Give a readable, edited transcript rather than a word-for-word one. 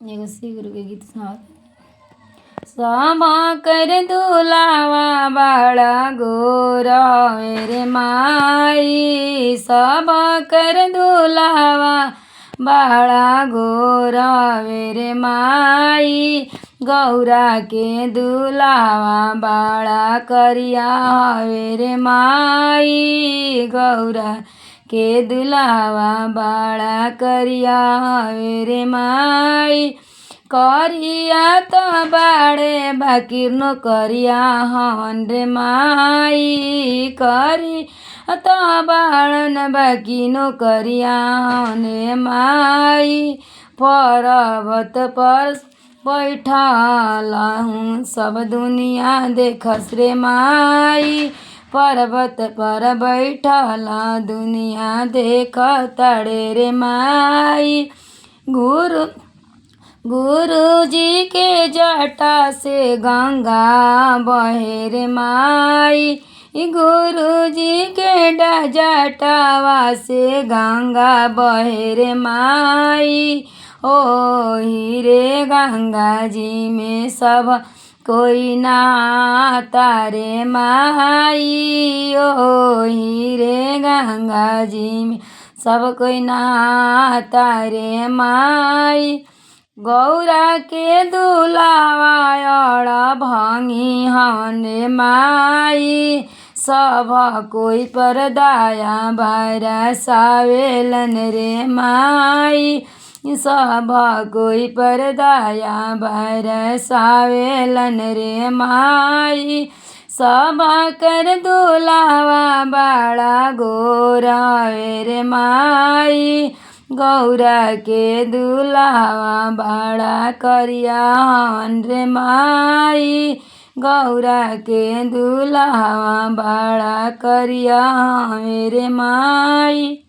एगो श्री गुरु के गीत सुनावत। सब कर दुलावा बड़ा गोर रे माई, सब कर दुलावा बड़ा गोर रे माई, गौरा के दुलावा बड़ा करिया रे माई, गौरा के दुलावा बड़ा करिया रे माई, करिया तो बाड़े बाकिर नो करिया हन रे माई, करी तो बाड़न बाकी नो करिया हन रे माई, पर्वत पर बैठल हूँ सब दुनिया देखस रे माई, पर्वत पर बैठल दुनिया देख तड़े रे माई, गुरु जी के जटा से गंगा बहे रे माई, गुरु जी के जटावा से गंगा बहे रे माई, ओ रे गंगा जी में सब कोई नहाता रे माई, ओ रे गंगा जी में सब कोई नहाता रे माई, गौरा के दुलावा अड़ा भांगी हन रे माई, सब कोई पर दया बरसावेलन रे माई, सब कोई पर दया बरसावेलन रे माई, सब कर दुलावा बड़ा गोरा रे माई, गौरा के दुलावा बड़ा करिया हन रे माई, गौरा के दुलावा बड़ा करिया रे माई।